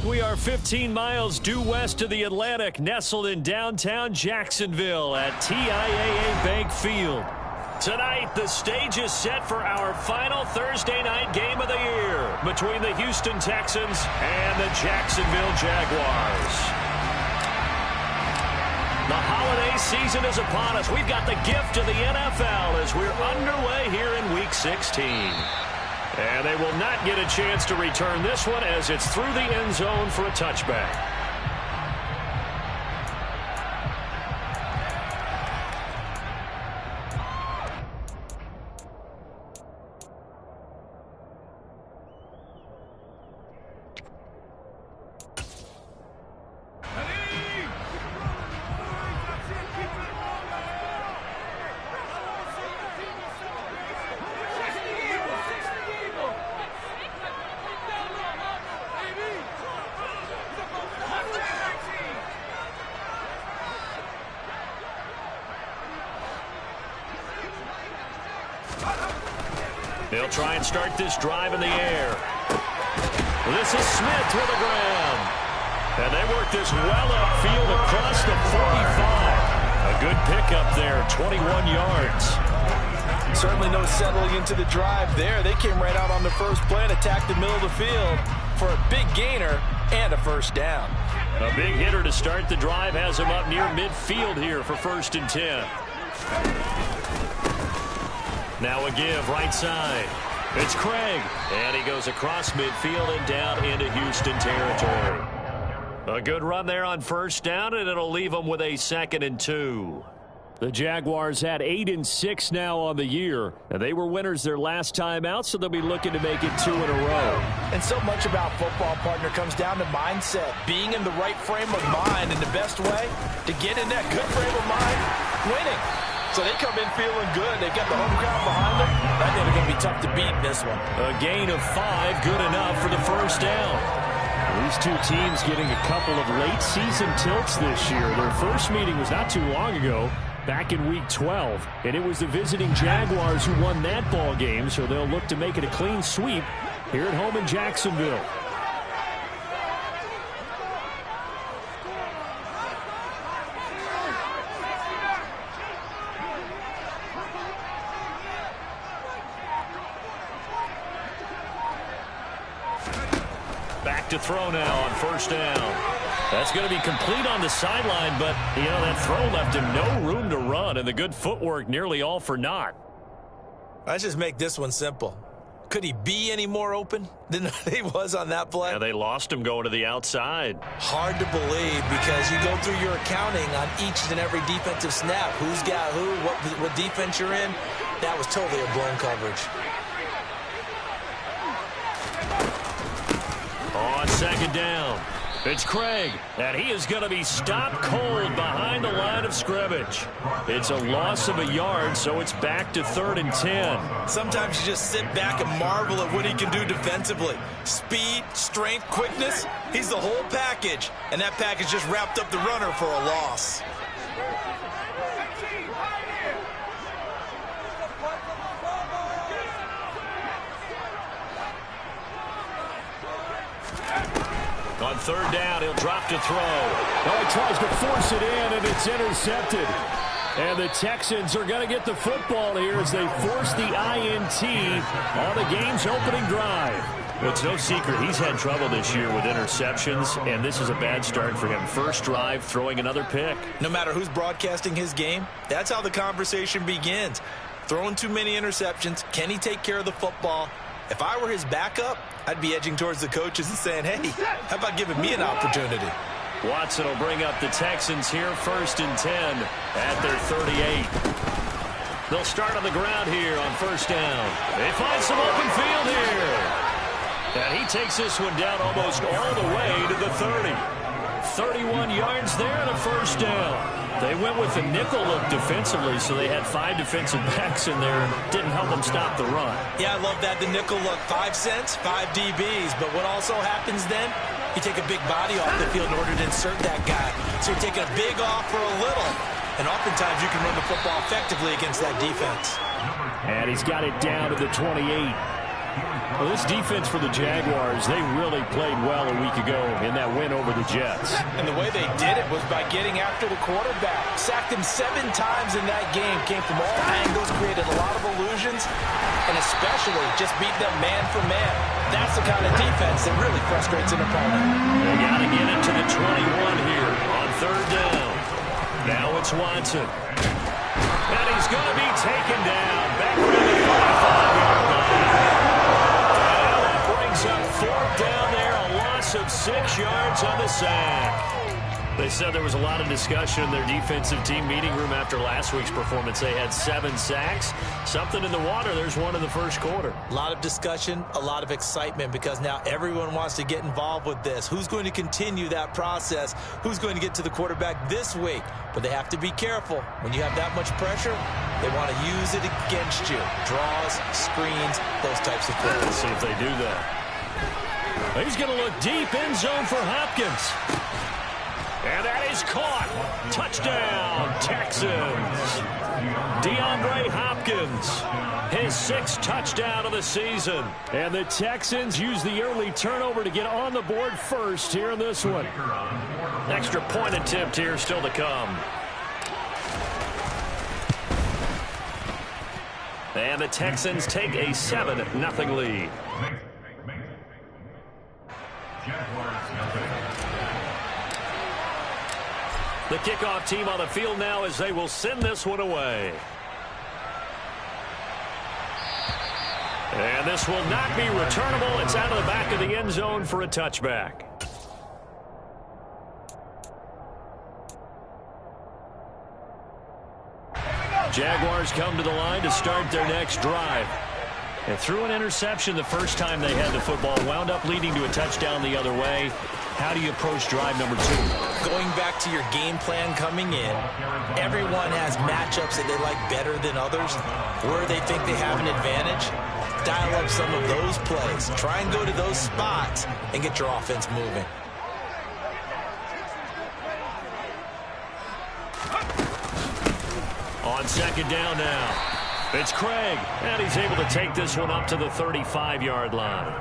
We are 15 miles due west of the Atlantic, nestled in downtown Jacksonville at TIAA Bank Field. Tonight, the stage is set for our final Thursday night game of the year between the Houston Texans and the Jacksonville Jaguars. The holiday season is upon us. We've got the gift of the NFL as we're underway here in Week 16. And they will not get a chance to return this one as it's through the end zone for a touchback. They'll try and start this drive in the air. This is Smith with the ground. And they work this well upfield across the 45. A good pickup there, 21 yards. Certainly no settling into the drive there. They came right out on the first play and attacked the middle of the field for a big gainer and a first down. A big hitter to start the drive has him up near midfield here for 1st and 10. Now a give right side. It's Craig. And he goes across midfield and down into Houston territory. A good run there on 1st down, and it'll leave them with a 2nd and 2. The Jaguars had 8-6 now on the year, and they were winners their last time out, so they'll be looking to make it 2 in a row. And so much about football, partner, comes down to mindset. Being in the right frame of mind, and the best way to get in that good frame of mind, winning. So they come in feeling good. They've got the home crowd behind them. I think they're going to be tough to beat in this one. A gain of 5, good enough for the 1st down. These two teams getting a couple of late season tilts this year. Their first meeting was not too long ago, back in Week 12. And it was the visiting Jaguars who won that ball game, so they'll look to make it a clean sweep here at home in Jacksonville. Back to throw now on 1st down. That's going to be complete on the sideline, but, you know, that throw left him no room to run, and the good footwork nearly all for naught. Let's just make this one simple. Could he be any more open than he was on that play? Yeah, they lost him going to the outside. Hard to believe because you go through your accounting on each and every defensive snap. Who's got who, what defense you're in. That was totally a blown coverage. On 2nd down, it's Craig, and he is going to be stopped cold behind the line of scrimmage. It's a loss of a yard, so it's back to 3rd and 10. Sometimes you just sit back and marvel at what he can do defensively. Speed, strength, quickness, he's the whole package, and that package just wrapped up the runner for a loss. On 3rd down, he'll drop to throw. Oh, he tries to force it in, and it's intercepted. And the Texans are going to get the football here as they force the INT on the game's opening drive. Well, it's no secret he's had trouble this year with interceptions, and this is a bad start for him. First drive, throwing another pick. No matter who's broadcasting his game, that's how the conversation begins. Throwing too many interceptions, can he take care of the football? If I were his backup, I'd be edging towards the coaches and saying, hey, how about giving me an opportunity? Watson will bring up the Texans here, 1st and 10 at their 38. They'll start on the ground here on 1st down. They find some open field here. And he takes this one down almost all the way to the 30. 31 yards there and a 1st down. They went with a nickel look defensively, so they had 5 defensive backs in there. Didn't help them stop the run. Yeah, I love that, the nickel look. 5 cents, 5 DBs. But what also happens then, you take a big body off the field in order to insert that guy. So you're taking a big off for a little. And oftentimes you can run the football effectively against that defense. And he's got it down to the 28. Well, this defense for the Jaguars, they really played well a week ago in that win over the Jets. And the way they did it was by getting after the quarterback. Sacked him 7 times in that game. Came from all angles, created a lot of illusions, and especially just beat them man for man. That's the kind of defense that really frustrates an opponent. They got to get it to the 21 here on 3rd down. Now it's Watson. And he's going to be taken down. Back around the 45-yard line. And that brings up 4th down there. A loss of 6 yards on the sack. They said there was a lot of discussion in their defensive team meeting room after last week's performance. They had 7 sacks. Something in the water. There's one in the first quarter. A lot of discussion, a lot of excitement, because now everyone wants to get involved with this. Who's going to continue that process? Who's going to get to the quarterback this week? But they have to be careful. When you have that much pressure, they want to use it against you. Draws, screens, those types of things. Let's see if they do that. He's going to look deep, end zone for Hopkins. And that is caught. Touchdown, Texans. DeAndre Hopkins, his 6th touchdown of the season. And the Texans use the early turnover to get on the board first here in this one. Extra point attempt here still to come. And the Texans take a 7-0 lead. The kickoff team on the field now as they will send this one away. And this will not be returnable. It's out of the back of the end zone for a touchback. Jaguars come to the line to start their next drive. And threw an interception the first time they had the football. Wound up leading to a touchdown the other way. How do you approach drive number 2? Going back to your game plan coming in, everyone has matchups that they like better than others. Where they think they have an advantage, dial up some of those plays. Try and go to those spots and get your offense moving. On 2nd down now. It's Craig, and he's able to take this one up to the 35-yard line.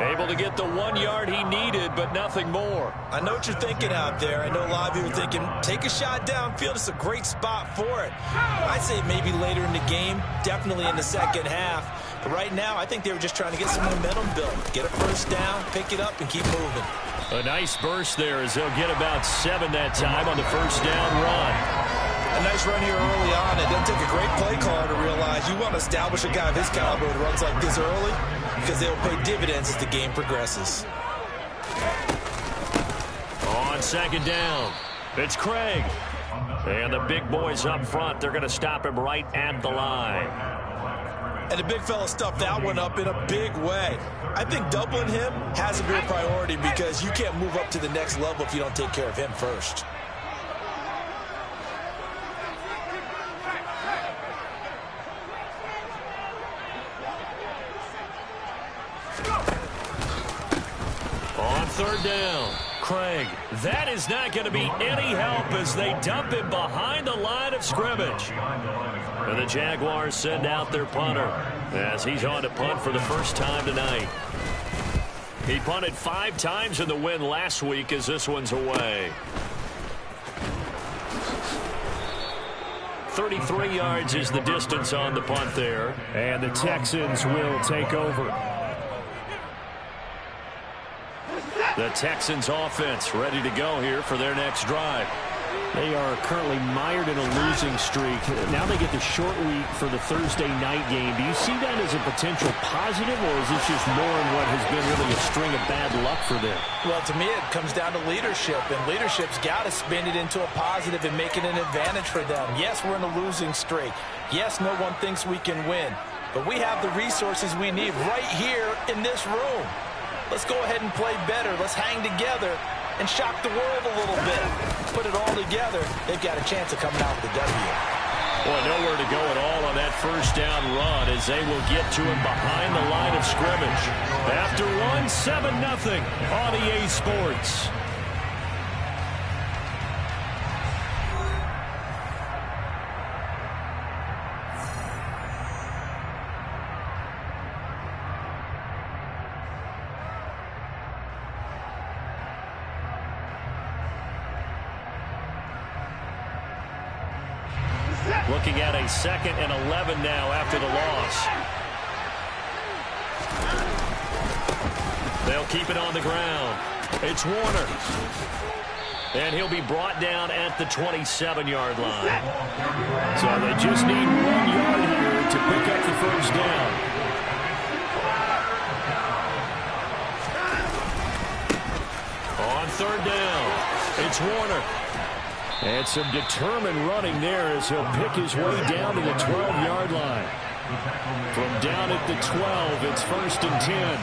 Able to get the 1 yard he needed, but nothing more. I know what you're thinking out there. I know a lot of you are thinking, take a shot downfield. It's a great spot for it. I'd say maybe later in the game, definitely in the second half. But right now, I think they were just trying to get some momentum built. Get a first down, pick it up, and keep moving. A nice burst there as they'll get about 7 that time on the first down run. A nice run here early on. It doesn't take a great play caller to realize you want to establish a guy of his caliber who runs like this early, because they'll pay dividends as the game progresses. On 2nd down, it's Craig. And the big boys up front, they're going to stop him right at the line. And the big fella stuffed that one up in a big way. I think doubling him has a big priority, because you can't move up to the next level if you don't take care of him first. On 3rd down, Craig. That is not going to be any help as they dump him behind the line of scrimmage. And the Jaguars send out their punter as he's on to punt for the first time tonight. He punted 5 times in the win last week as this one's away. 33 yards is the distance on the punt there. And the Texans will take over. The Texans offense ready to go here for their next drive. They are currently mired in a losing streak. Now they get the short week for the Thursday night game. Do you see that as a potential positive, or is this just more in what has been really a string of bad luck for them? Well, to me, it comes down to leadership, and leadership's got to spin it into a positive and make it an advantage for them. Yes, we're in a losing streak. Yes, no one thinks we can win, but we have the resources we need right here in this room. Let's go ahead and play better. Let's hang together and shock the world a little bit. Put it all together. They've got a chance of coming out with the W. Boy, nowhere to go at all on that first down run as they will get to him behind the line of scrimmage. After one, 7-0 on EA Sports. Looking at a 2nd and 11 now after the loss. They'll keep it on the ground. It's Warner. And he'll be brought down at the 27-yard line. So they just need 1 yard here to pick up the first down. On 3rd down, it's Warner. And some determined running there as he'll pick his way down to the 12-yard line. From down at the 12, it's 1st and 10.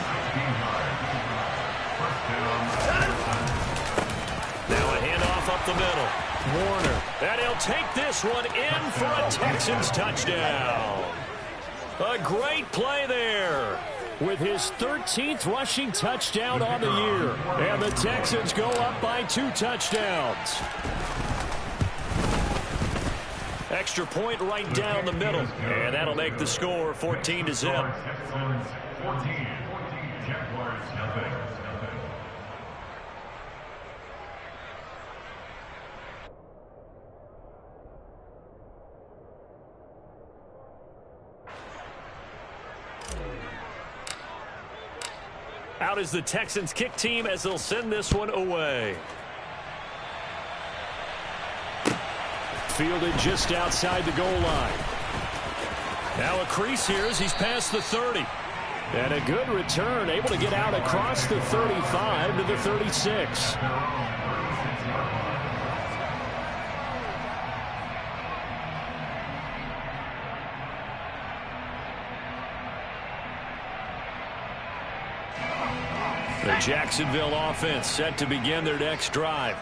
Now a handoff up the middle. Warner. And he'll take this one in for a Texans touchdown. A great play there. With his 13th rushing touchdown on the year. And the Texans go up by 2 touchdowns. Extra point right down the middle. And that'll make the score 14-0. Out is the Texans kick team as they'll send this one away. Fielded just outside the goal line. Now a crease here as he's past the 30. And a good return, able to get out across the 35 to the 36. The Jacksonville offense set to begin their next drive.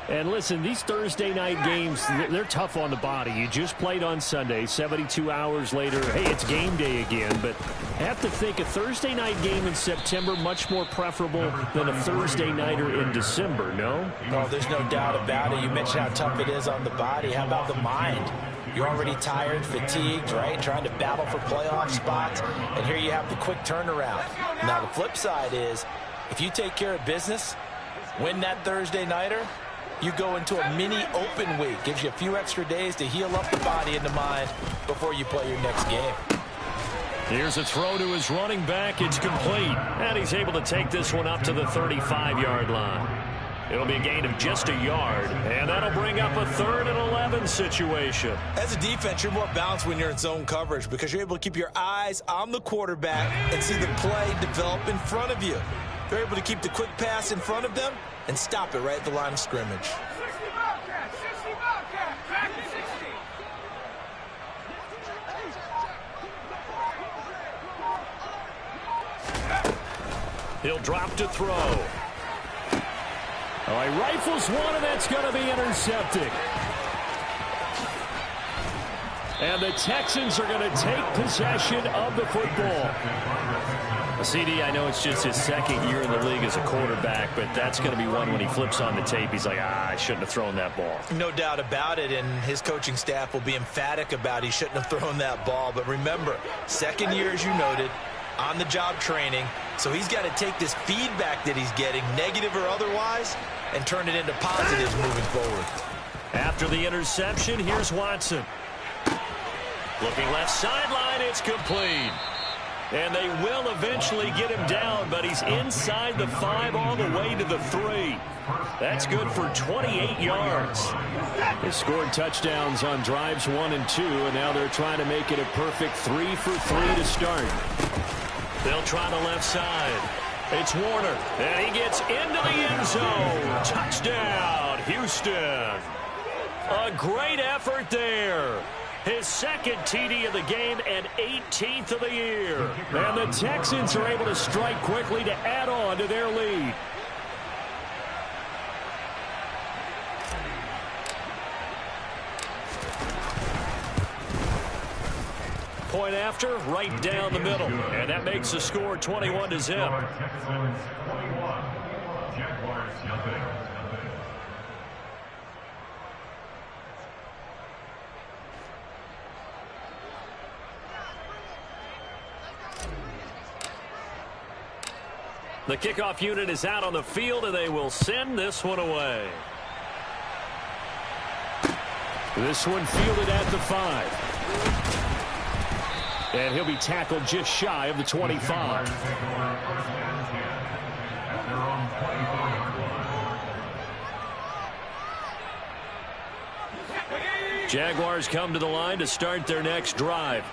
And listen, these Thursday night games, they're tough on the body. You just played on Sunday, 72 hours later, hey, it's game day again. But I have to think a Thursday night game in September much more preferable than a Thursday nighter in December, no? Oh, there's no doubt about it. You mentioned how tough it is on the body. How about the mind? You're already tired, fatigued, right? Trying to battle for playoff spots. And here you have the quick turnaround. Now, the flip side is, if you take care of business, win that Thursday nighter, you go into a mini open week. Gives you a few extra days to heal up the body and the mind before you play your next game. Here's a throw to his running back. It's complete. And he's able to take this one up to the 35-yard line. It'll be a gain of just a yard. And that'll bring up a 3rd and 11 situation. As a defense, you're more balanced when you're in zone coverage because you're able to keep your eyes on the quarterback and see the play develop in front of you. They're able to keep the quick pass in front of them and stop it right at the line of scrimmage. He'll drop to throw. Oh, he rifles one, and that's going to be intercepted. And the Texans are going to take possession of the football. CD, I know it's just his 2nd year in the league as a quarterback, but that's going to be one when he flips on the tape. He's like, I shouldn't have thrown that ball. No doubt about it, and his coaching staff will be emphatic about he shouldn't have thrown that ball. But remember, 2nd year, as you noted, on-the-job training, so he's got to take this feedback that he's getting, negative or otherwise, and turn it into positives moving forward. After the interception, here's Watson. Looking left sideline, it's complete. And they will eventually get him down, but he's inside the 5 all the way to the 3. That's good for 28 yards. They scored touchdowns on drives 1 and 2, and now they're trying to make it a perfect 3 for 3 to start. They'll try the left side. It's Warner, and he gets into the end zone. Touchdown, Houston. A great effort there. His 2nd TD of the game and 18th of the year. And the Texans are able to strike quickly to add on to their lead. Point after, right down the middle. And that makes the score 21-0. The kickoff unit is out on the field, and they will send this one away. This one fielded at the 5. And he'll be tackled just shy of the 25. Jaguars come to the line to start their next drive.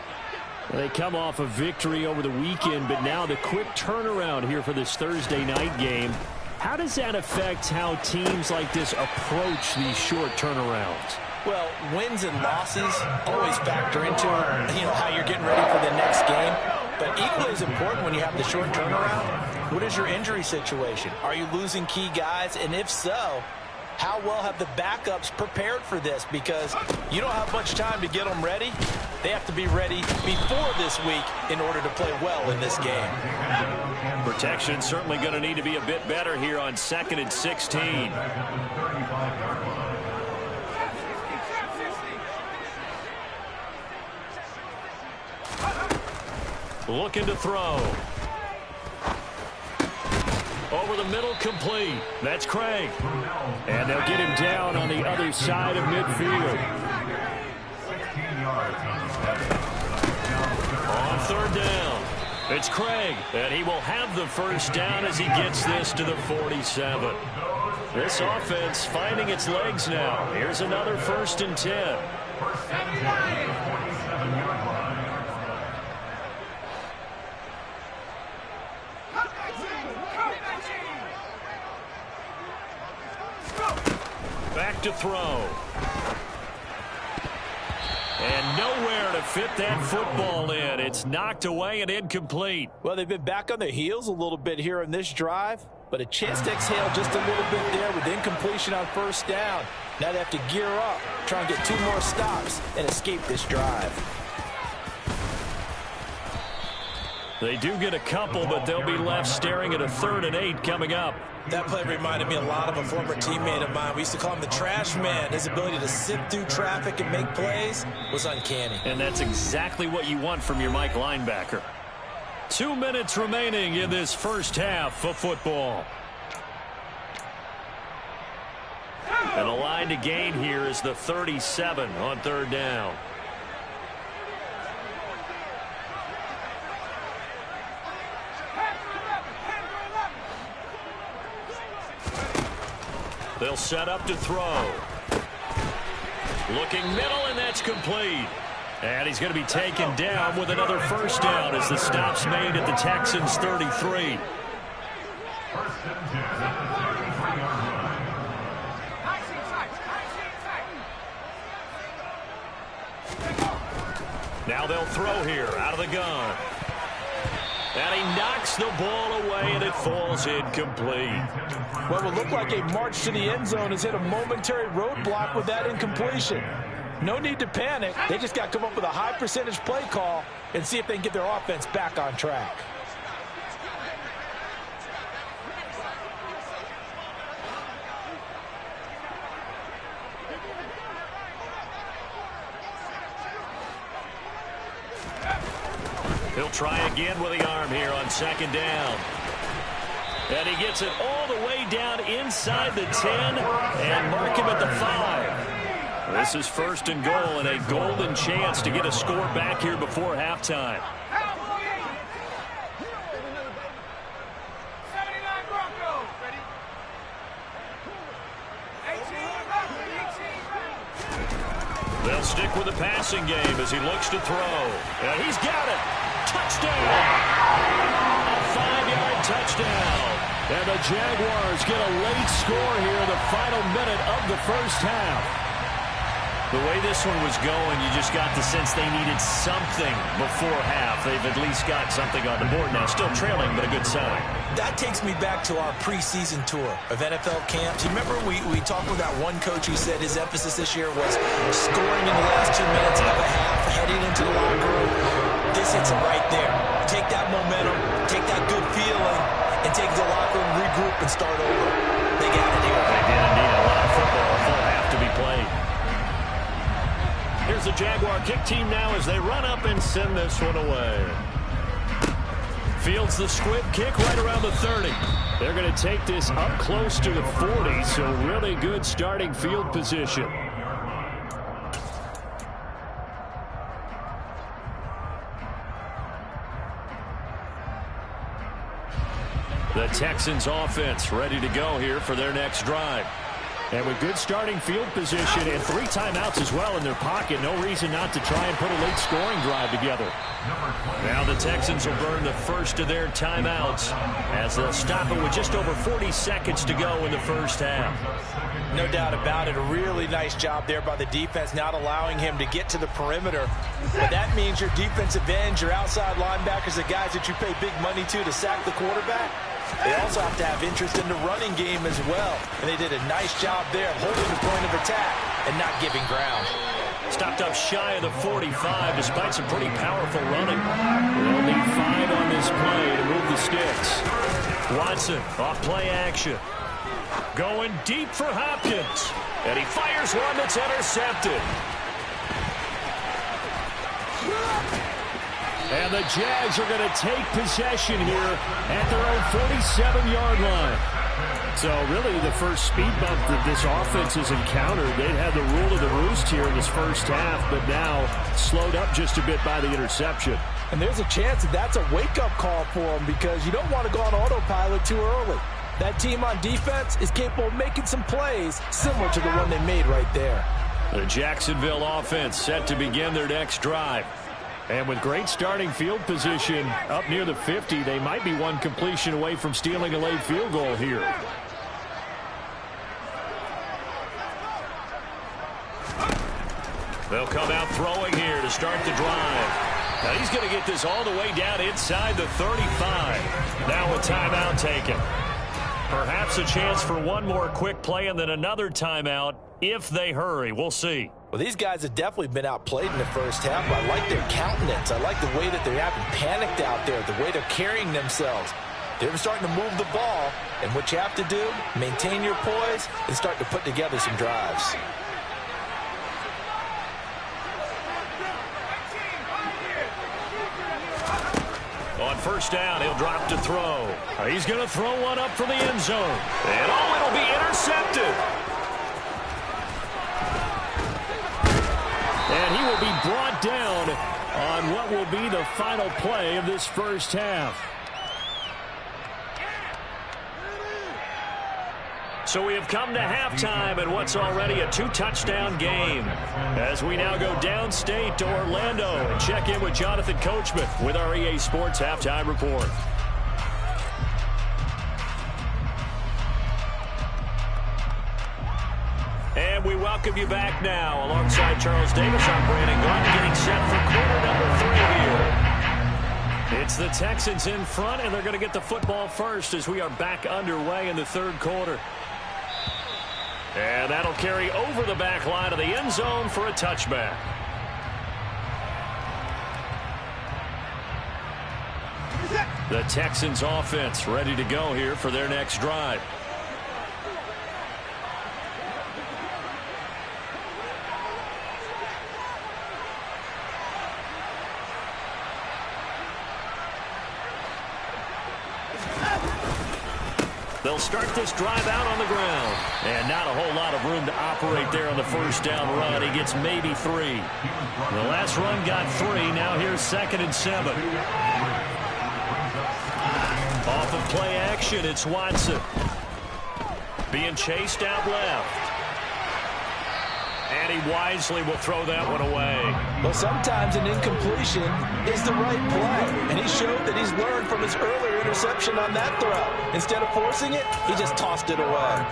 They come off a victory over the weekend, but now the quick turnaround here for this Thursday night game. How does that affect how teams like this approach these short turnarounds? Well, wins and losses always factor into how you're getting ready for the next game. But equally as important when you have the short turnaround, what is your injury situation? Are you losing key guys? And if so, how well have the backups prepared for this? Because you don't have much time to get them ready. They have to be ready before this week in order to play well in this game. Protection certainly going to need to be a bit better here on 2nd and 16. Looking to throw. Over the middle, complete. That's Craig. And they'll get him down on the other side of midfield. On 3rd down, it's Craig. And he will have the first down as he gets this to the 47. This offense finding its legs now. Here's another 1st and 10. Back to throw. And nowhere to fit that football in. It's knocked away and incomplete. Well, they've been back on their heels a little bit here in this drive, but a chance to exhale just a little bit there with incompletion on 1st down. Now they have to gear up, try and get 2 more stops and escape this drive. They do get a couple, but they'll be left staring at a 3rd and 8 coming up. That play reminded me a lot of a former teammate of mine. We used to call him the trash man. His ability to sift through traffic and make plays was uncanny. And that's exactly what you want from your Mike linebacker. 2 minutes remaining in this first half of football. And the line to gain here is the 37 on 3rd down. They'll set up to throw. Looking middle, and that's complete. And he's going to be taken down with another 1st down as the stop's made at the Texans' 33. Now they'll throw here out of the gun. And he knocks the ball away, and it falls incomplete. What would look like a march to the end zone has hit a momentary roadblock with that incompletion. No need to panic. They just got to come up with a high percentage play call and see if they can get their offense back on track. He'll try again with the arm here on 2nd down. And he gets it all the way down inside the 10 and mark him at the 5. This is 1st and goal and a golden chance to get a score back here before halftime. They'll stick with the passing game as he looks to throw. And he's got it. Touchdown! A 5-yard touchdown. And the Jaguars get a late score here in the final minute of the first half. The way this one was going, you just got the sense they needed something before half. They've at least got something on the board now. Still trailing, but a good sign. That takes me back to our preseason tour of NFL camps. You remember we talked with that one coach who said his emphasis this year was scoring in the last 2 minutes of a half, heading into the locker room. This hits it right there. Take that momentum, take that good feeling, and take the locker room, regroup, and start over. They got it here. They did indeed. A lot of football, a full half to be played. Here's the Jaguar kick team now as they run up and send this one away. Fields the squib kick right around the 30. They're going to take this up close to the 40, so really good starting field position. The Texans offense ready to go here for their next drive. And with good starting field position and 3 timeouts as well in their pocket, no reason not to try and put a late scoring drive together. Now the Texans will burn the first of their timeouts as they'll stop it with just over 40 seconds to go in the first half. No doubt about it. A really nice job there by the defense, not allowing him to get to the perimeter. But that means your defensive ends, your outside linebackers, the guys that you pay big money to sack the quarterback, they also have to have interest in the running game as well. And they did a nice job there of holding the point of attack and not giving ground. Stopped up shy of the 45 despite some pretty powerful running. They'll need 5 on this play to move the sticks. Watson off play action. Going deep for Hopkins. And he fires one that's intercepted. And the Jags are going to take possession here at their own 47-yard line. So really the first speed bump that this offense has encountered, they'd had the rule of the roost here in this first half, but now slowed up just a bit by the interception. And there's a chance that that's a wake-up call for them because you don't want to go on autopilot too early. That team on defense is capable of making some plays similar to the one they made right there. The Jacksonville offense set to begin their next drive. And with great starting field position up near the 50, they might be one completion away from stealing a late field goal here. They'll come out throwing here to start the drive. Now he's going to get this all the way down inside the 35. Now a timeout taken. Perhaps a chance for one more quick play and then another timeout if they hurry. We'll see. Well, these guys have definitely been outplayed in the first half. I like their countenance. I like the way that they haven't panicked out there, the way they're carrying themselves. They're starting to move the ball, and what you have to do, maintain your poise and start to put together some drives. On first down, he'll drop to throw. He's going to throw one up from the end zone. And it'll be intercepted. And he will be brought down on what will be the final play of this first half. So we have come to halftime in what's already a 2-touchdown game. As we now go downstate to Orlando and check in with Jonathan Coachman with our EA Sports Halftime Report. And we welcome you back now. Alongside Charles Davis, I'm Brandon Gordon getting set for quarter number 3 here. It's the Texans in front, and they're going to get the football first as we are back underway in the third quarter. And that'll carry over the back line of the end zone for a touchback. The Texans offense ready to go here for their next drive. They'll start this drive out on the ground. And not a whole lot of room to operate there on the first down run. He gets maybe 3. The last run got 3. Now here's 2nd and 7. Off of play action, it's Watson. Being chased out left. And he wisely will throw that one away. Well, sometimes an incompletion is the right play. And he showed that he's learned from his earlier interception on that throw. Instead of forcing it, he just tossed it away.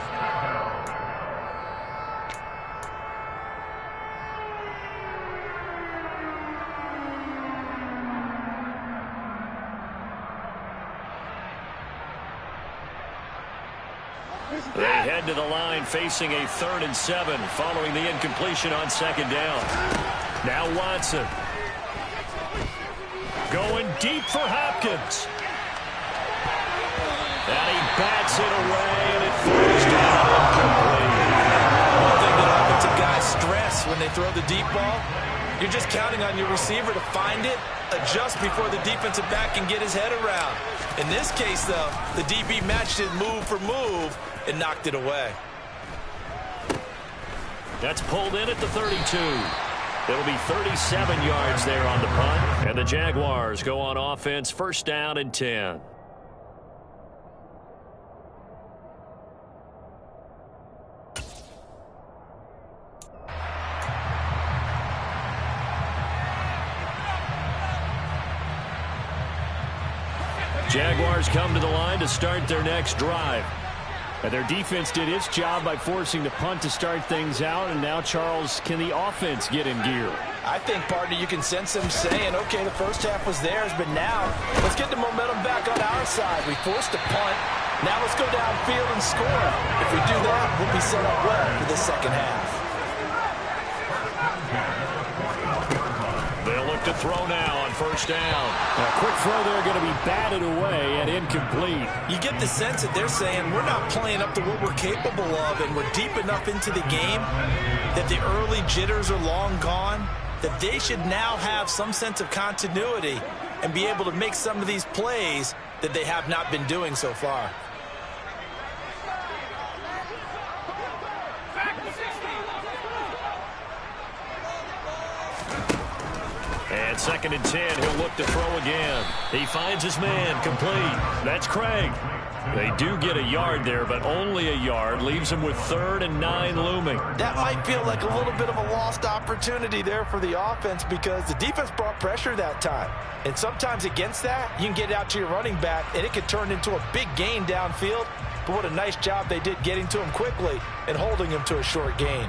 They head to the line facing a 3rd and 7 following the incompletion on 2nd down. Now Watson. Going deep for Hopkins. And he bats it away, and it falls down incomplete. One thing that offensive guys stress when they throw the deep ball, you're just counting on your receiver to find it, adjust before the defensive back can get his head around. In this case, though, the DB matched it move for move and knocked it away. That's pulled in at the 32. It'll be 37 yards there on the punt. And the Jaguars go on offense, 1st down and 10. Jaguars come to the line to start their next drive. And their defense did its job by forcing the punt to start things out. And now, Charles, can the offense get in gear? I think, partner, you can sense them saying, okay, the first half was theirs, but now let's get the momentum back on our side. We forced a punt. Now let's go downfield and score. If we do that, we'll be set up well for the second half. They'll look to throw now on first down. A quick throw there going to be batted away and incomplete. You get the sense that they're saying we're not playing up to what we're capable of, and we're deep enough into the game that the early jitters are long gone, that they should now have some sense of continuity and be able to make some of these plays that they have not been doing so far. And 2nd and 10, he'll look to throw again. He finds his man, complete. That's Craig. They do get a yard there, but only a yard. Leaves him with 3rd and 9 looming. That might feel like a little bit of a lost opportunity there for the offense because the defense brought pressure that time. And sometimes against that, you can get out to your running back, and it could turn into a big gain downfield. But what a nice job they did getting to him quickly and holding him to a short gain.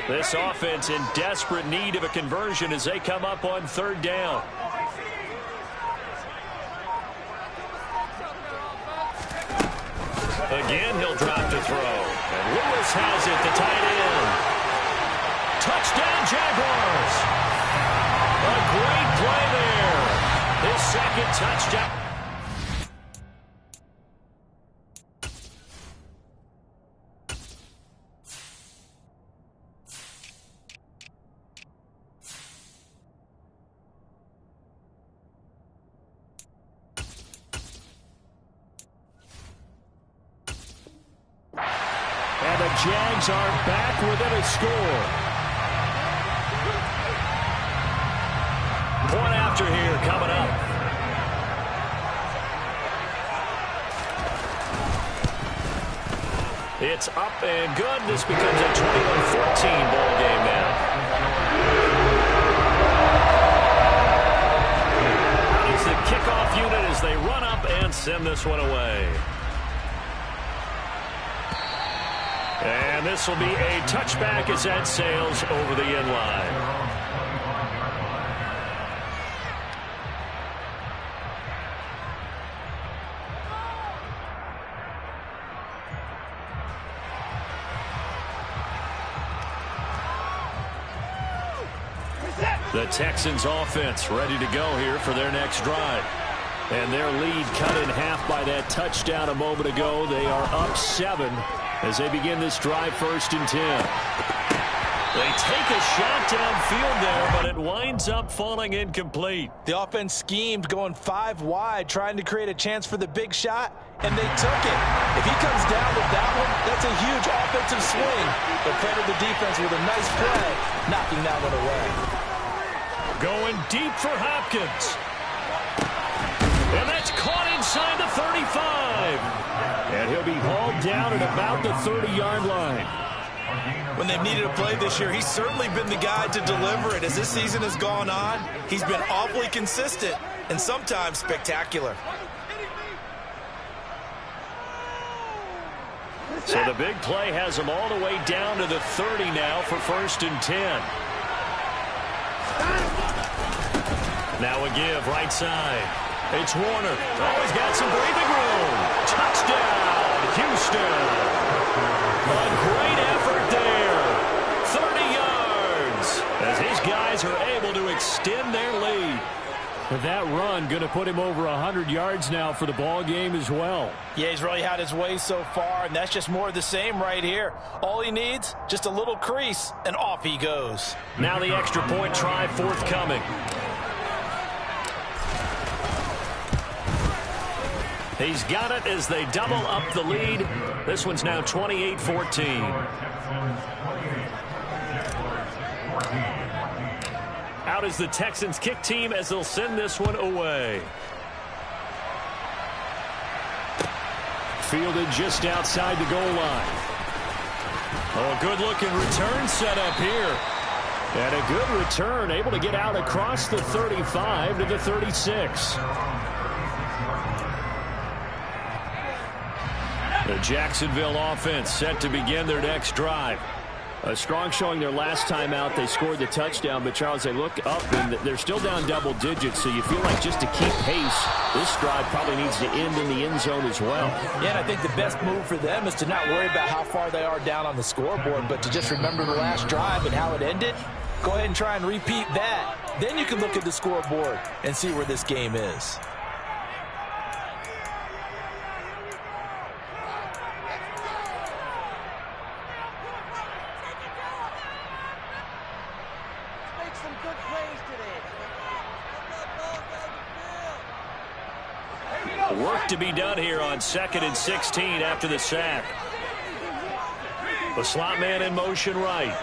This offense in desperate need of a conversion as they come up on 3rd down. Again, he'll drop to throw. And Lewis has it, the tight end. Touchdown, Jaguars. A great play there. His 2nd touchdown. Jags are back within a score. Point after here coming up. It's up and good. This becomes a 21-14 ball game now. It's the kickoff unit as they run up and send this one away. And this will be a touchback as that sails over the end line. The Texans offense ready to go here for their next drive. And their lead cut in half by that touchdown a moment ago. They are up 7. As they begin this drive, 1st and 10. They take a shot downfield there, but it winds up falling incomplete. The offense schemed going 5 wide, trying to create a chance for the big shot, and they took it. If he comes down with that one, that's a huge offensive swing. But credit the defense with a nice play, knocking that one away. Going deep for Hopkins. And that's caught inside the 35. And he'll be hauled down at about the 30-yard line. When they've needed a play this year, he's certainly been the guy to deliver it. As this season has gone on, he's been awfully consistent and sometimes spectacular. So the big play has him all the way down to the 30 now for 1st and 10. Now a give right side. It's Warner. Oh, he's got some breathing room. Touchdown, Houston. A great effort there. 30 yards as his guys are able to extend their lead. But that run going to put him over 100 yards now for the ball game as well. Yeah, he's really had his way so far, and that's just more of the same right here. All he needs, just a little crease, and off he goes. Now the extra point try forthcoming. He's got it as they double up the lead. This one's now 28-14. Out is the Texans kick team as they'll send this one away. Fielded just outside the goal line. Oh, good-looking return set up here. And a good return, able to get out across the 35 to the 36. The Jacksonville offense set to begin their next drive. A strong showing their last time out. They scored the touchdown, but Charles, they look up and they're still down double digits, so you feel like just to keep pace, this drive probably needs to end in the end zone as well. Yeah, and I think the best move for them is to not worry about how far they are down on the scoreboard, but to just remember the last drive and how it ended. Go ahead and try and repeat that. Then you can look at the scoreboard and see where this game is. Work to be done here on 2nd and 16 after the sack. The slot man in motion right.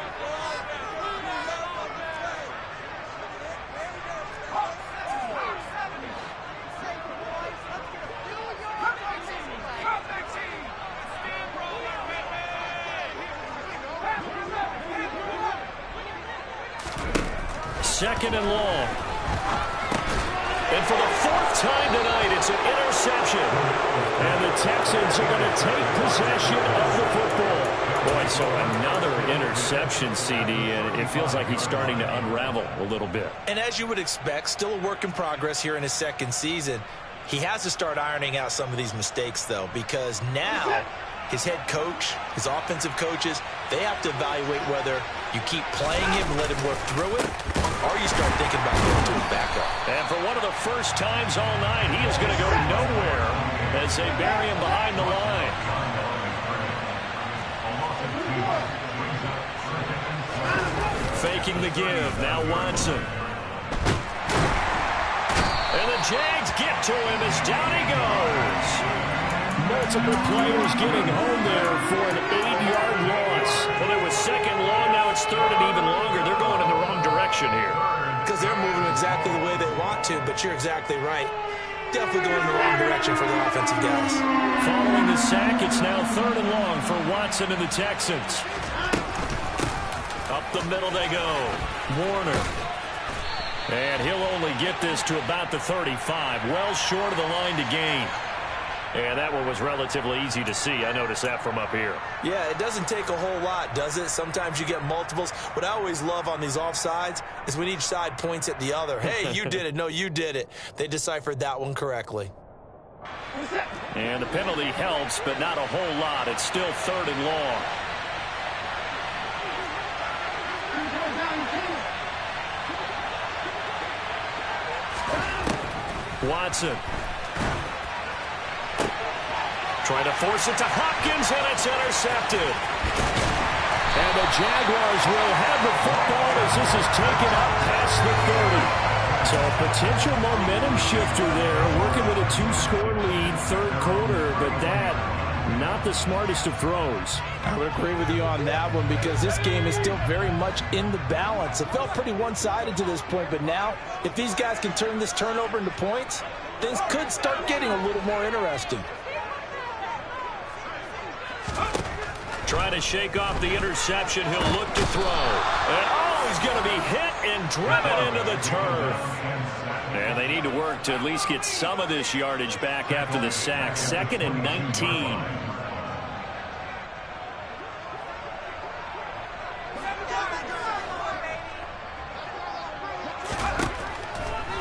Second and long. And for the 4th time tonight, it's an interception. And the Texans are going to take possession of the football. Boy, so another interception, CD, and it feels like he's starting to unravel a little bit. And as you would expect, still a work in progress here in his second season. He has to start ironing out some of these mistakes, though, because now his head coach, his offensive coaches, they have to evaluate whether you keep playing him and let him work through it, or you start thinking about going to his backup. And for one of the first times all night, he is going to go nowhere as they bury him behind the line. Faking the give. Now Watson. And the Jags get to him as down he goes. Multiple players getting home there for an 8-yard loss. Well, it was second long. Now it's third and even longer. They're going in the wrong direction here. Because they're moving exactly the way they want to, but you're exactly right. Definitely going in the wrong direction for the offensive guys. Following the sack, it's now third and long for Watson and the Texans. Up the middle they go. Warner. And he'll only get this to about the 35. Well short of the line to gain. And that one was relatively easy to see. I noticed that from up here. Yeah, it doesn't take a whole lot, does it? Sometimes you get multiples. What I always love on these offsides is when each side points at the other. Hey, you did it. No, you did it. They deciphered that one correctly. And the penalty helps, but not a whole lot. It's still third and long. Watson. Trying to force it to Hopkins, and it's intercepted. And the Jaguars will have the football as this is taken up past the 30. So a potential momentum shifter there, working with a 2-score lead, third quarter, but that, not the smartest of throws. I would agree with you on that one because this game is still very much in the balance. It felt pretty one-sided to this point, but now, if these guys can turn this turnover into points, things could start getting a little more interesting. Trying to shake off the interception. He'll look to throw. And, oh, he's going to be hit and driven into the turf. And they need to work to at least get some of this yardage back after the sack. 2nd and 19.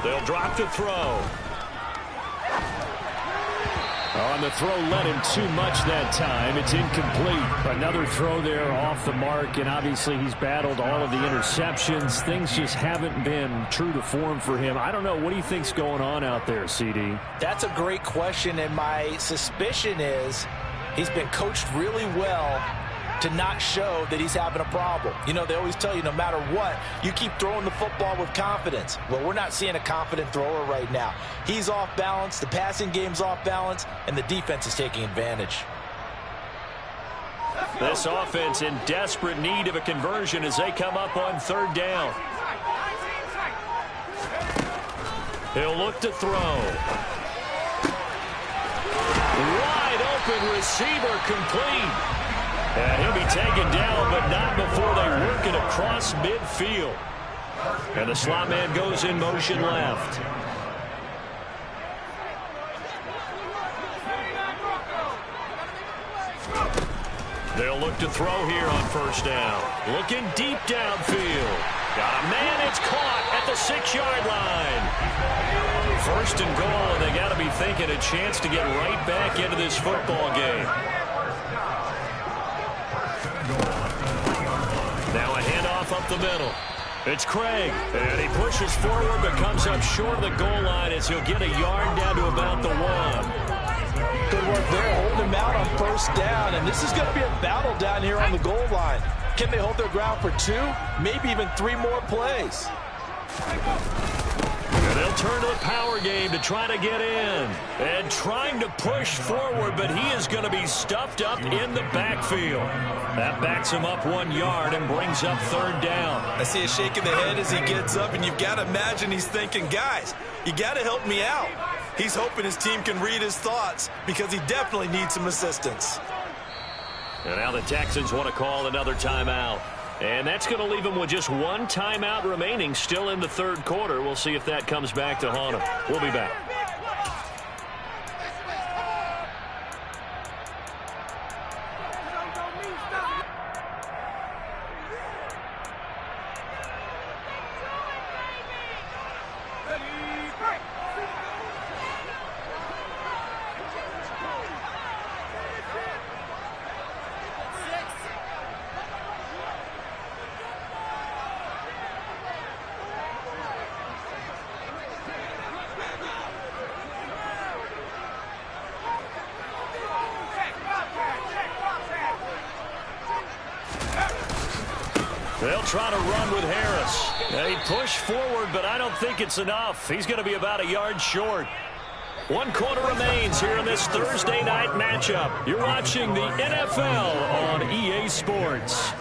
They'll drop to throw. On the throw, led him too much that time. It's incomplete. Another throw there off the mark, and obviously he's battled all of the interceptions. Things just haven't been true to form for him. I don't know. What do you think's going on out there, CD? That's a great question, and my suspicion is he's been coached really well to not show that he's having a problem. You know, they always tell you no matter what, you keep throwing the football with confidence. Well, we're not seeing a confident thrower right now. He's off balance, the passing game's off balance, and the defense is taking advantage. This offense in desperate need of a conversion as they come up on third down. He'll look to throw. Wide open receiver complete. And he'll be taken down, but not before they work it across midfield. And the slot man goes in motion left. They'll look to throw here on first down. Looking deep downfield. Got a man, it's caught at the 6-yard line. First and goal, and they got to be thinking a chance to get right back into this football game. Now a handoff up the middle. It's Craig, and he pushes forward but comes up short of the goal line as he'll get a yard down to about the 1. Good work there, holding him out on first down, and this is going to be a battle down here on the goal line. Can they hold their ground for 2, maybe even 3 more plays? And they'll turn to the power game to try to get in. And trying to push forward, but he is going to be stuffed up in the backfield. That backs him up 1 yard and brings up third down. I see a shake of the head as he gets up, and you've got to imagine he's thinking, guys, you got to help me out. He's hoping his team can read his thoughts because he definitely needs some assistance. And now the Texans want to call another timeout. And that's going to leave him with just 1 timeout remaining still in the third quarter. We'll see if that comes back to haunt him. We'll be back. They'll try to run with Harris. They push forward, but I don't think it's enough. He's going to be about a yard short. 1 quarter remains here in this Thursday night matchup. You're watching the NFL on EA Sports.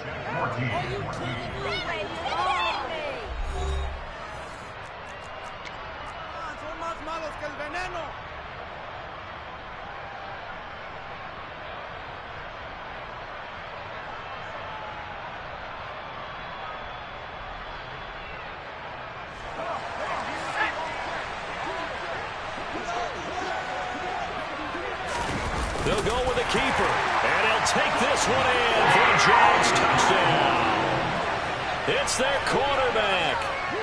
They'll go with a keeper, and he'll take this one in for a Giants touchdown. It's their quarterback,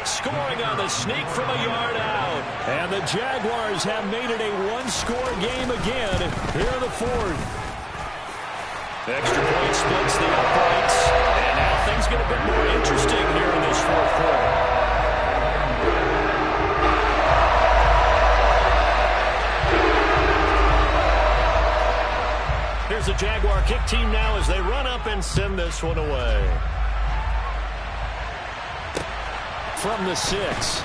scoring on the sneak from a yard out. And the Jaguars have made it a 1-score game again here in the fourth. Extra point splits the uprights, and now things get a bit more interesting here in this fourth quarter. Here's the Jaguar kick team now as they run up and send this one away. From the 6.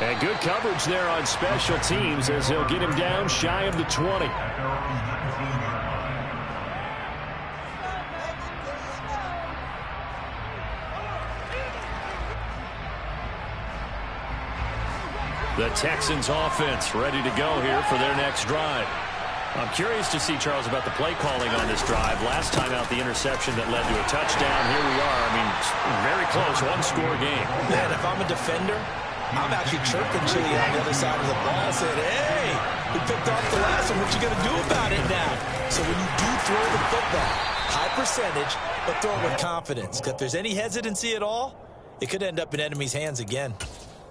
And good coverage there on special teams as he'll get him down shy of the 20. The Texans offense ready to go here for their next drive. I'm curious to see, Charles, about the play calling on this drive. Last time out, the interception that led to a touchdown. Here we are. I mean, very close, 1-score game. Man, if I'm a defender, I'm actually chirping Chili on the other side of the ball, saying, hey, we picked off the last one. What you going to do about it now? So when you do throw the football, high percentage, but throw it with confidence. If there's any hesitancy at all, it could end up in enemy's hands again.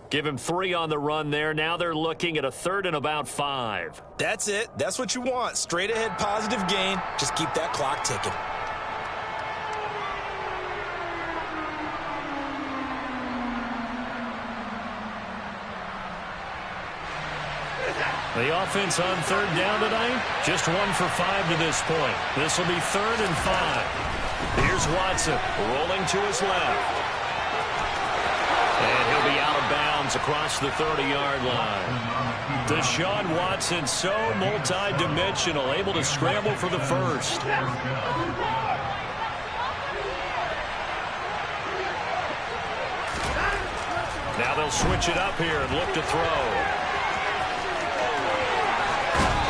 Give him 3 on the run there. Now they're looking at a 3rd and about 5. That's it. That's what you want. Straight ahead positive gain. Just keep that clock ticking. The offense on 3rd down tonight, just 1 for 5 to this point. This will be 3rd and 5. Here's Watson rolling to his left. And he'll be out of bounds across the 30-yard line. Deshaun Watson, so multi-dimensional, able to scramble for the first. Now they'll switch it up here and look to throw.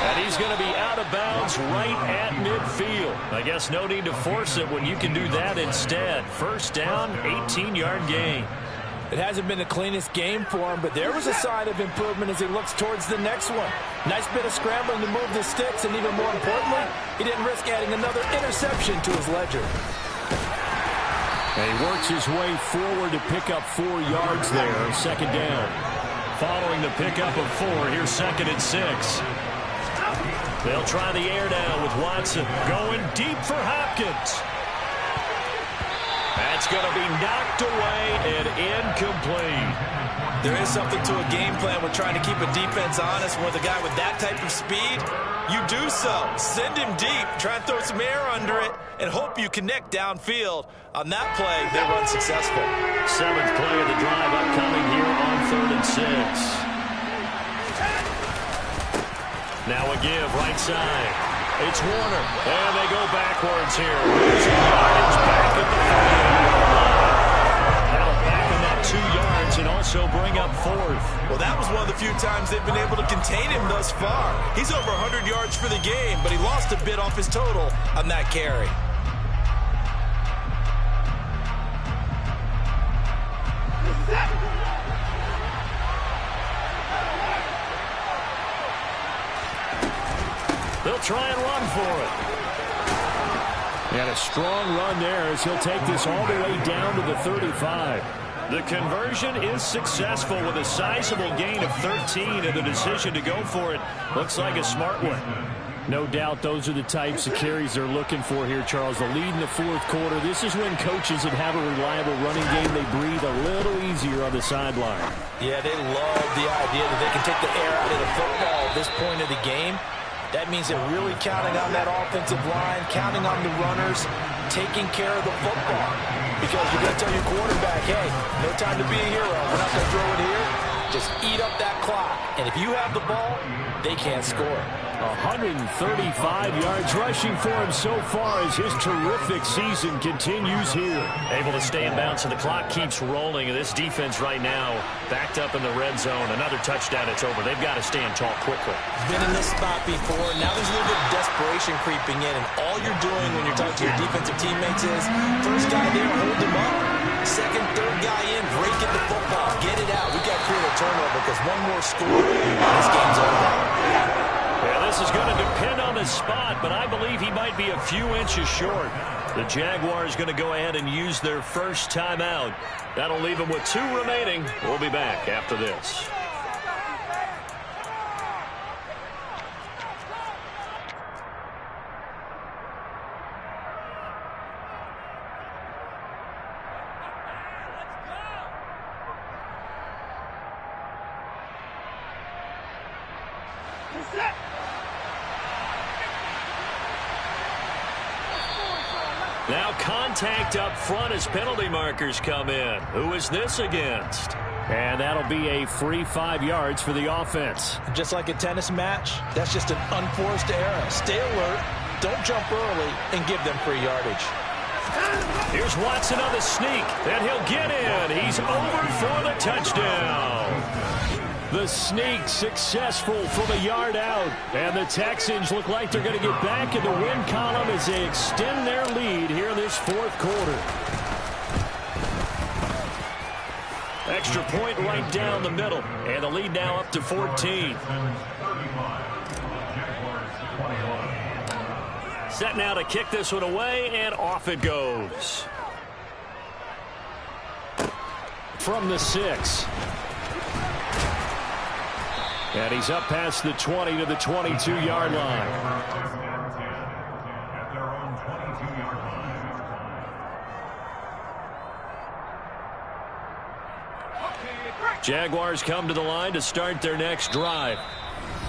And And he's going to be out of bounds right at midfield. I guess no need to force it when you can do that instead. First down, 18-yard gain. It hasn't been the cleanest game for him, but there was a sign of improvement as he looks towards the next one. Nice bit of scrambling to move the sticks, and even more importantly, he didn't risk adding another interception to his ledger. And he works his way forward to pick up 4 yards there, second down. Following the pickup of 4, here's second and 6. They'll try the air down with Watson going deep for Hopkins. That's going to be knocked away and incomplete. There is something to a game plan with trying to keep a defense honest. With a guy with that type of speed, you do so. Send him deep, try and throw some air under it, and hope you connect downfield. On that play, they run successful. 7th play of the drive upcoming here on 3rd and 6. Now a give, right side. It's Warner, and they go backwards here. Losing yardage back at the 48-yard line. That'll back him up 2 yards and also bring up 4th. Well, that was one of the few times they've been able to contain him thus far. He's over 100 yards for the game, but he lost a bit off his total on that carry. They'll try and run for it. And a strong run there as he'll take this all the way down to the 35. The conversion is successful with a sizable gain of 13, and the decision to go for it looks like a smart one. No doubt those are the types of carries they're looking for here, Charles. The lead in the 4th quarter. This is when coaches that have a reliable running game, they breathe a little easier on the sideline. Yeah, they love the idea that they can take the air out of the football at this point of the game. That means they're really counting on that offensive line, counting on the runners, taking care of the football. Because you're going to tell your quarterback, hey, no time to be a hero. We're not going to throw it here. Just eat up that clock. And if you have the ball, they can't score. 135 yards rushing for him so far as his terrific season continues here. Able to stay in bounds, and the clock keeps rolling. This defense right now backed up in the red zone. Another touchdown, it's over. They've got to stand tall quickly. Been in this spot before. Now there's a little bit of desperation creeping in, and all you're doing when you're talking to your defensive teammates is first guy there, hold him up. Second, third guy in, break it the football. Get it out. We've got to create a turnover because one more score, and this game's over. Yeah, this is going to depend on the spot, but I believe he might be a few inches short. The Jaguars going to go ahead and use their first timeout. That'll leave them with 2 remaining. We'll be back after this. Now contact up front as penalty markers come in. Who is this against? And that'll be a free 5 yards for the offense. Just like a tennis match, that's just an unforced error. Stay alert, don't jump early, and give them free yardage. Here's Watson on the sneak, and he'll get in. He's over for the touchdown. The sneak successful from a yard out. And the Texans look like they're going to get back in the win column as they extend their lead here in this 4th quarter. Extra point right down the middle. And the lead now up to 14. Set now to kick this one away, and off it goes. From the 6. And he's up past the 20 to the 22-yard line. Jaguars come to the line to start their next drive.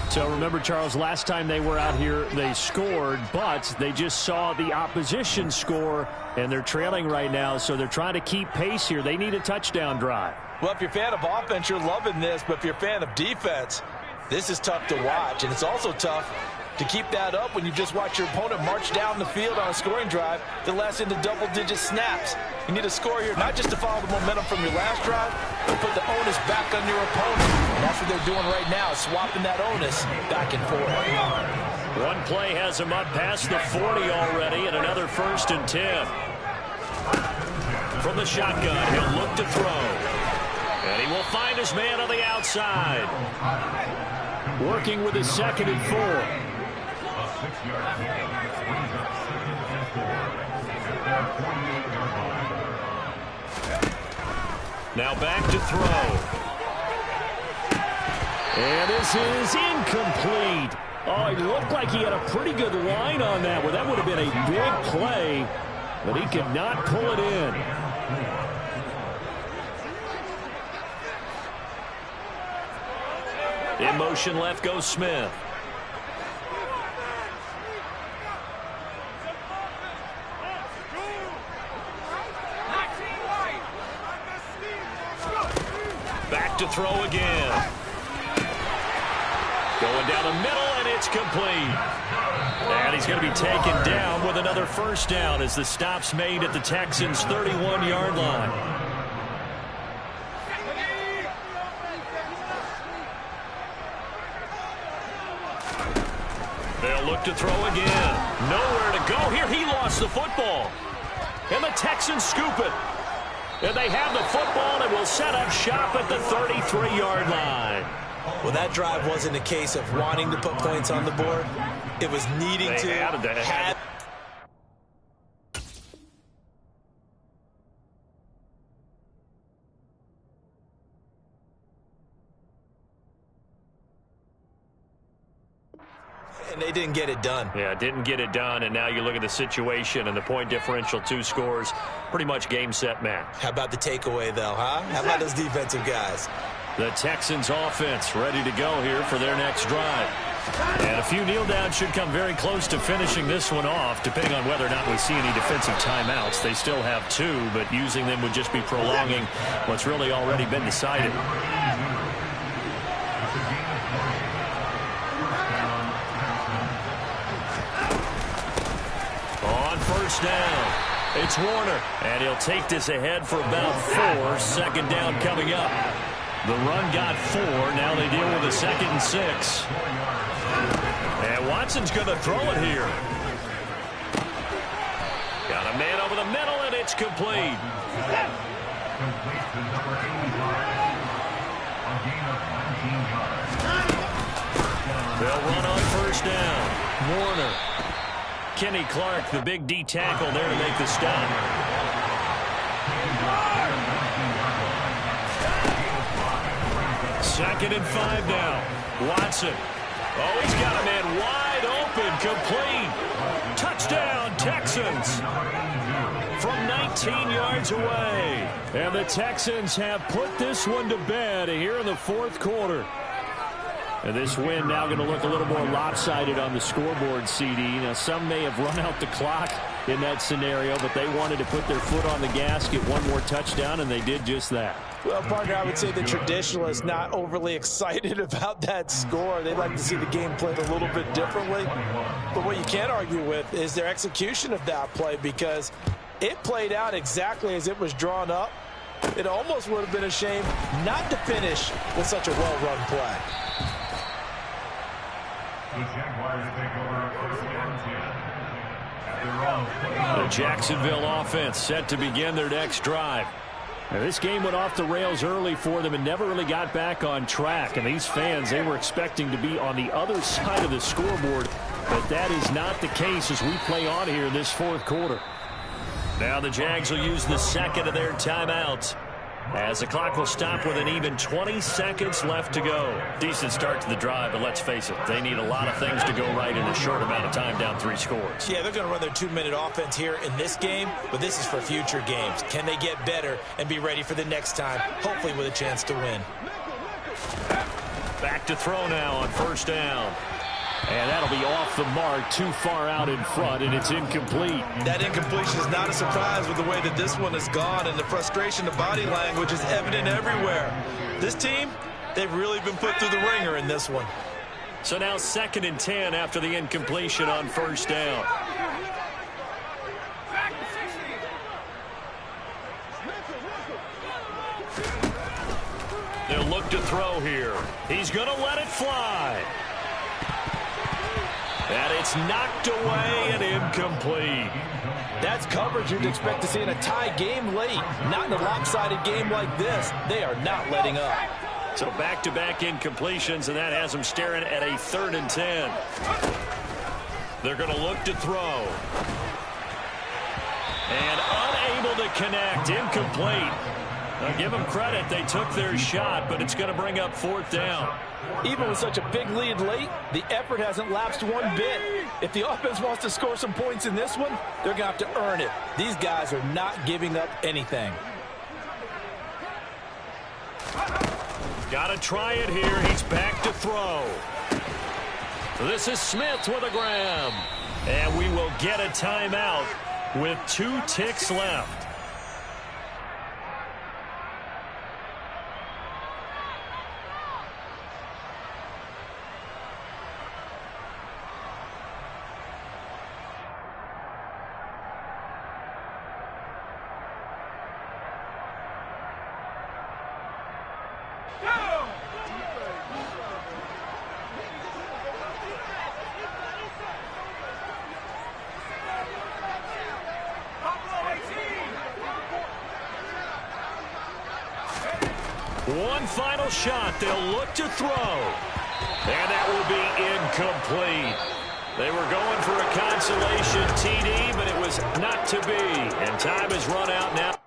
So remember, Charles, last time they were out here, they scored, but they just saw the opposition score, and they're trailing right now, so they're trying to keep pace here. They need a touchdown drive. Well, if you're a fan of offense, you're loving this, but if you're a fan of defense, this is tough to watch, and it's also tough to keep that up when you just watch your opponent march down the field on a scoring drive that lasts into double-digit snaps. You need to score here, not just to follow the momentum from your last drive, but put the onus back on your opponent. And that's what they're doing right now, swapping that onus back and forth. One play has him up past the 40 already, and another 1st and 10. From the shotgun, he'll look to throw. And he will find his man on the outside. Working with his 2nd and 4. Now back to throw. And this is incomplete. Oh, it looked like he had a pretty good line on that one. That would have been a big play, but he could not pull it in. In motion left goes Smith. Back to throw again. Going down the middle, and it's complete. And he's going to be taken down with another 1st down as the stop's made at the Texans' 31-yard line. They'll look to throw again. Nowhere to go here. He lost the football. And the Texans scoop it. And they have the football and will set up shop at the 33-yard line. Well, that drive wasn't a case of wanting to put points on the board. It was needing to have. And they didn't get it done. Yeah, didn't get it done, and now you look at the situation and the point differential, 2 scores, pretty much game, set, match. How about the takeaway, though, huh? How about those defensive guys? The Texans offense ready to go here for their next drive. And a few kneel downs should come very close to finishing this one off, depending on whether or not we see any defensive timeouts. They still have 2, but using them would just be prolonging what's really already been decided. On 1st down, it's Warner, and he'll take this ahead for about 4. 2nd down coming up. The run got 4. Now they deal with a 2nd and 6. And Watson's going to throw it here. Got a man over the middle, and it's complete. They'll run on 1st down. Warner. Kenny Clark, the big D tackle there to make the stop. 2nd and 5 now. Watson. Oh, he's got a man wide open, complete. Touchdown, Texans. From 19 yards away. And the Texans have put this one to bed here in the 4th quarter. And this win now going to look a little more lopsided on the scoreboard, CD. Now, some may have run out the clock in that scenario, but they wanted to put their foot on the gas, get one more touchdown, and they did just that. Well, partner, I would say the traditionalists not overly excited about that score. They'd like to see the game played a little bit differently. But what you can't argue with is their execution of that play, because it played out exactly as it was drawn up. It almost would have been a shame not to finish with such a well-run play. The Jacksonville offense set to begin their next drive. Now, this game went off the rails early for them and never really got back on track. And these fans, they were expecting to be on the other side of the scoreboard. But that is not the case as we play on here in this 4th quarter. Now the Jags will use the 2nd of their timeouts, as the clock will stop with an even 20 seconds left to go. Decent start to the drive, but let's face it, they need a lot of things to go right in a short amount of time, down 3 scores. Yeah, they're going to run their 2-minute offense here in this game, but this is for future games. Can they get better and be ready for the next time, hopefully with a chance to win? Back to throw now on 1st down. And that'll be off the mark, too far out in front, and it's incomplete. That incompletion is not a surprise with the way that this one has gone, and the frustration, the body language is evident everywhere. This team, they've really been put through the ringer in this one. So now 2nd and 10 after the incompletion on 1st down. They'll look look to throw here. He's going to let it fly. And it's knocked away and incomplete. That's coverage you'd expect to see in a tie game late. Not in a lopsided game like this. They are not letting up. So back-to-back incompletions, and that has them staring at a 3rd and 10. They're going to look to throw. And unable to connect. Incomplete. Now give them credit. They took their shot, but it's going to bring up 4th down. Even with such a big lead late, the effort hasn't lapsed one bit. If the offense wants to score some points in this one, they're going to have to earn it. These guys are not giving up anything. Got to try it here. He's back to throw. This is Smith with a grab. And we will get a timeout with 2 ticks left. One final shot. They'll look to throw. And that will be incomplete. They were going for a consolation TD, but it was not to be. And time has run out now.